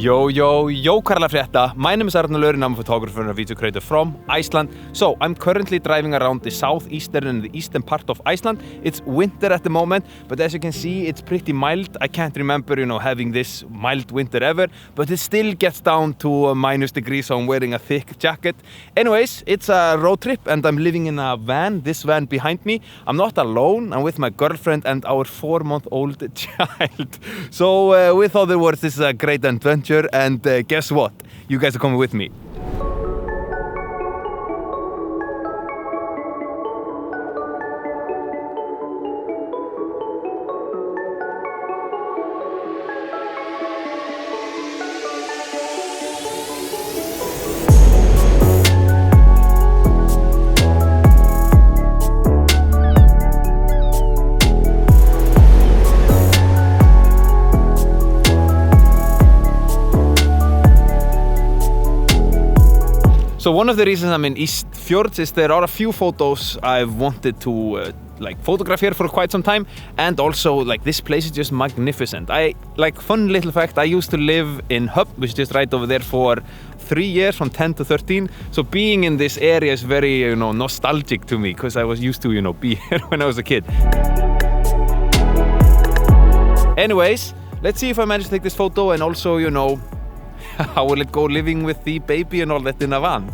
Yo, hvað er að frétta? My name is Arnar Lörin, I'm a photographer and a video creator from Iceland. So, I'm currently driving around the southeastern and the eastern part of Iceland. It's winter at the moment, but as you can see, it's pretty mild. I can't remember, having this mild winter ever, but it still gets down to minus degrees, so I'm wearing a thick jacket. Anyways, it's a road trip and I'm living in a van, this van behind me. I'm not alone, I'm with my girlfriend and our 4-month-old child. So, with other words, this is a great adventure. And guess what? You guys are coming with me. So one of the reasons I'm in East Fjords is there are a few photos I've wanted to photograph here for quite some time, and also this place is just magnificent. Fun little fact, I used to live in Hub, which is just right over there, for 3 years, from 10 to 13. So being in this area is very nostalgic to me, because I was used to be here when I was a kid. Anyways, let's see if I manage to take this photo, and also how will it go living with the baby and all that in a van?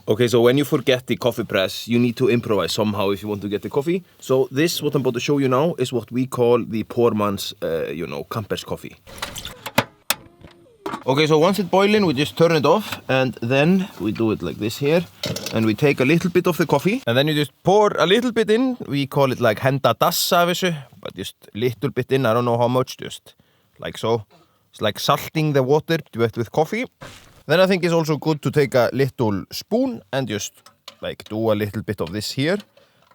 Okay, so when you forget the coffee press, you need to improvise somehow if you want to get the coffee. So this, what I'm about to show you now, is what we call the poor man's, camper's coffee. Okay, so once it's boiling, we just turn it off, and then we do it like this here, and we take a little bit of the coffee, and then you just pour a little bit in. We call it henda dassa af þessu, but just little bit in, I don't know how much, just like so. It's like salting the water with coffee. Then I think it's also good to take a little spoon and just do a little bit of this here.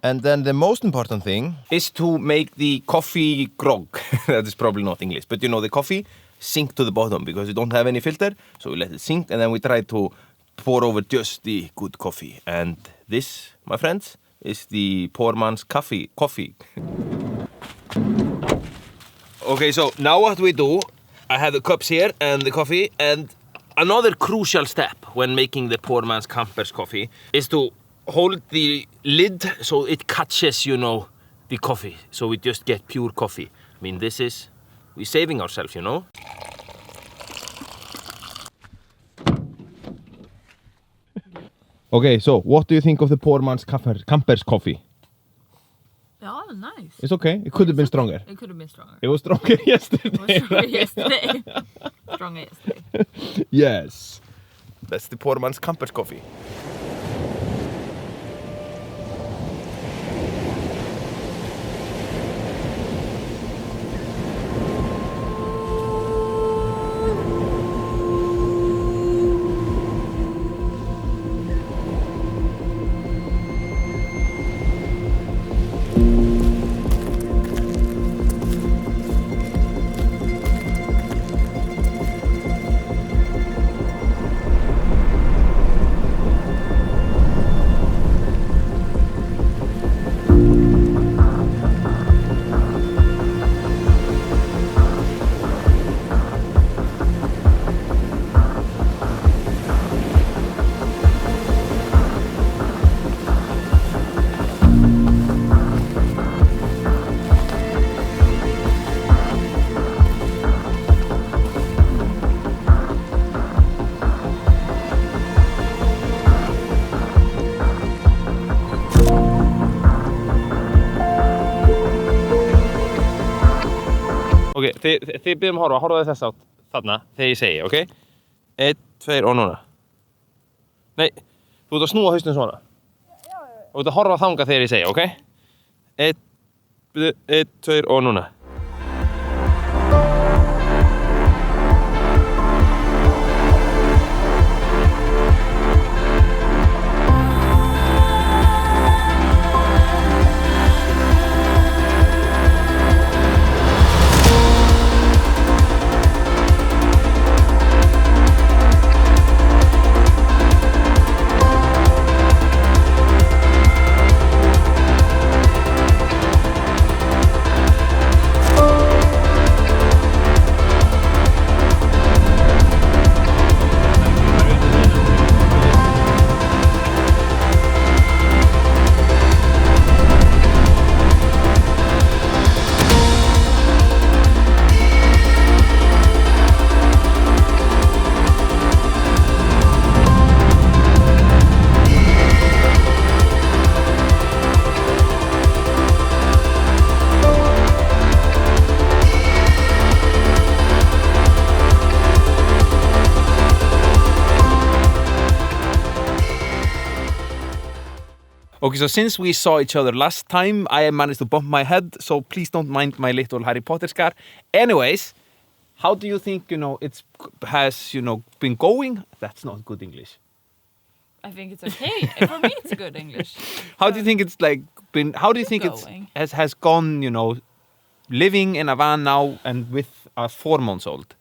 And then the most important thing is to make the coffee grog. That is probably not English, but the coffee sink to the bottom because you don't have any filter. So we let it sink, and then we try to pour over just the good coffee. And this, my friends, is the poor man's coffee. Okay, so now what we do, I have the cups here and the coffee, and another crucial step when making the poor man's camper's coffee is to hold the lid so it catches, the coffee. So we just get pure coffee. I mean, we're saving ourselves, Okay, so what do you think of the poor man's camper's coffee? Yeah, nice. It's okay. It could have been stronger. It could have been stronger. It was stronger yesterday. Stronger yesterday. Yes. That's the poor man's camper's coffee. Ok, þið byrjum að horfa þess á þarna þegar ég segi, ok? 1, 2 og núna. Nei, þú ert að snúa hausnum svona. Já. Og þú ert að horfa þangað þegar ég segi, ok? 1, 2 og núna. Okay, so since we saw each other last time, I managed to bump my head, so please don't mind my little Harry Potter scar. Anyways, how do you think, has been going? That's not good English. I think it's okay. For me, it's good English. How do you think it's been? How do you think going. it has gone? Living in a van now and with a 4-month-old.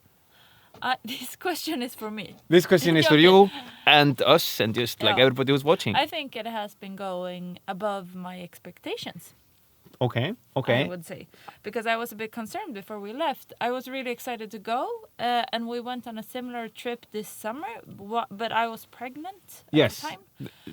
This question is for me. This question is for you and us and just like everybody who's watching. I think it has been going above my expectations. Okay. I would say, because I was a bit concerned before we left. I was really excited to go, and we went on a similar trip this summer. But I was pregnant at the time.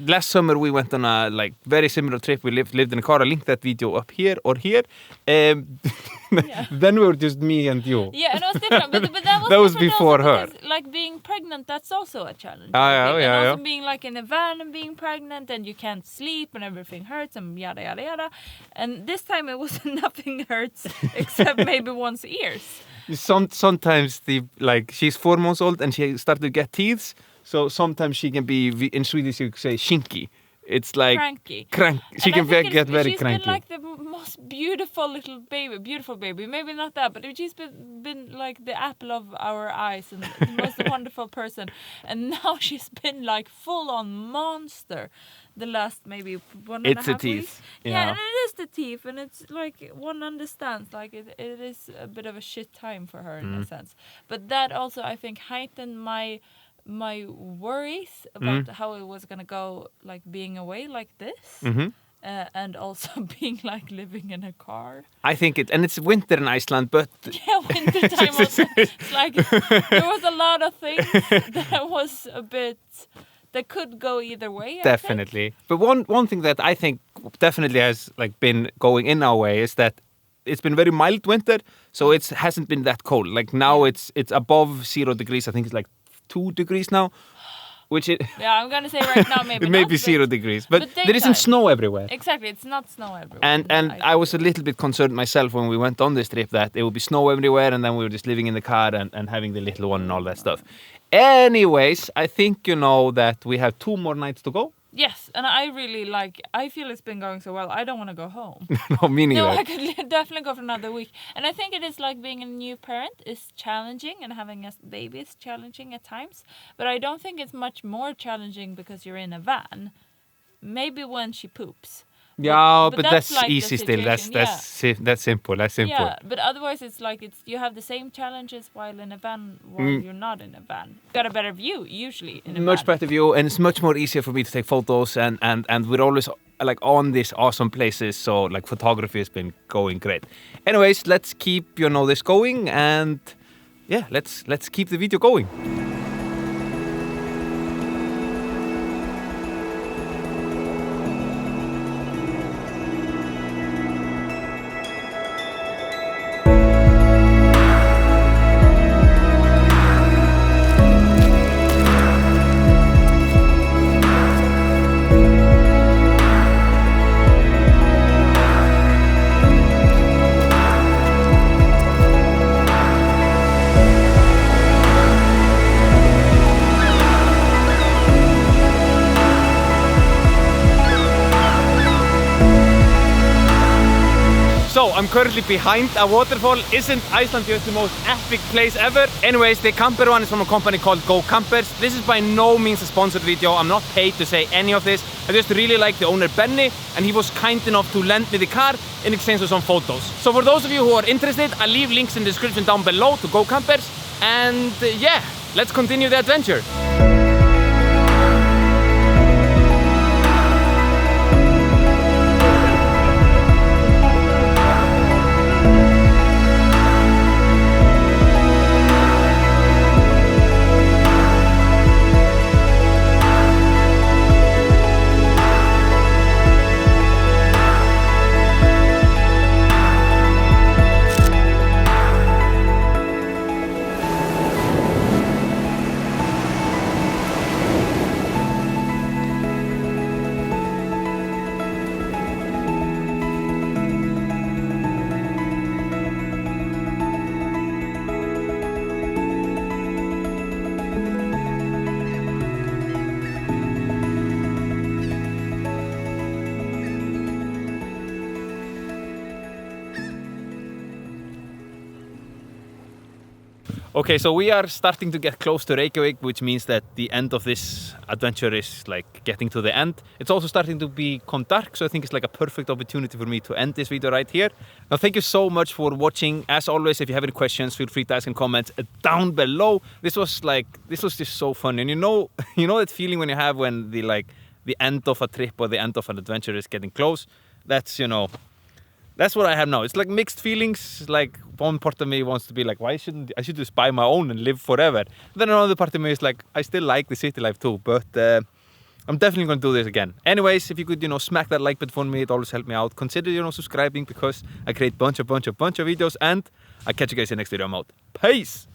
Last summer we went on a very similar trip. We lived in a car. I'll link that video up here or here. Then we were just me and you. Yeah, and it was different. But that was before her. Because, being pregnant, that's also a challenge. And also being in a van and being pregnant, and you can't sleep and everything hurts and yada yada yada. And this time it was nothing hurts except maybe one's ears. Sometimes she's 4 months old and she started to get teeth. So sometimes she can be, in Swedish you could say shinky. It's like cranky. She can get very cranky. She's been the most beautiful little baby. Maybe not that, but she's been like the apple of our eyes and the most wonderful person. And now she's been full on monster the last maybe 1.5 weeks. Yeah, and it is the teeth, and it's one understands it is a bit of a shit time for her in a sense. But that also I think heightened my worries about how it was gonna go, being away like this, and also being living in a car. I think and it's winter in Iceland, but winter time also. It's there was a lot of things that was a bit that could go either way. Definitely, but one thing that I think definitely has been going in our way is that it's been very mild winter, so it hasn't been that cold. Now it's above 0 degrees. I think it's 2 degrees now, which I'm gonna say right now maybe it may not, be 0 degrees, but there isn't snow everywhere. Exactly, it's not snow everywhere. And I was a little bit concerned myself when we went on this trip that it would be snow everywhere, and then we were just living in the car and having the little one and all that stuff. Anyways, I think that we have 2 more nights to go. Yes, and I really I feel it's been going so well. I don't want to go home. No, me neither. No, I could definitely go for another week. And I think it is being a new parent is challenging, and having a baby is challenging at times. But I don't think it's much more challenging because you're in a van. Maybe when she poops. Yeah, but that's easy still. That's simple. That's simple. Yeah, but otherwise it's you have the same challenges while in a van while you're not in a van. You got a better view usually in a much van. Better view, and it's much more easier for me to take photos, and we're always on these awesome places, so photography has been going great. Anyways, let's keep this going, and yeah, let's keep the video going. I'm currently behind a waterfall. Isn't Iceland just the most epic place ever? Anyways, the camper one is from a company called Go Campers. This is by no means a sponsored video. I'm not paid to say any of this. I just really like the owner Benny, and he was kind enough to lend me the car in exchange for some photos. So for those of you who are interested, I'll leave links in the description down below to Go Campers. And yeah, let's continue the adventure. Okay, so we are starting to get close to Reykjavik, which means that the end of this adventure is like getting to the end. It's also starting to become dark, so I think it's like a perfect opportunity for me to end this video right here. Now, thank you so much for watching. As always, if you have any questions, feel free to ask in comments down below. This was just so fun, and you know that feeling when you have when the end of a trip or the end of an adventure is getting close. That's that's what I have now. It's like mixed feelings. Like one part of me wants to be like, why shouldn't I should just buy my own and live forever? Then another part of me is like, I still like the city life too, but I'm definitely gonna do this again. Anyways, if you could, smack that like button for me, it always helps me out. Consider, subscribing because I create bunch of videos, and I'll catch you guys in the next video. I'm out. Peace!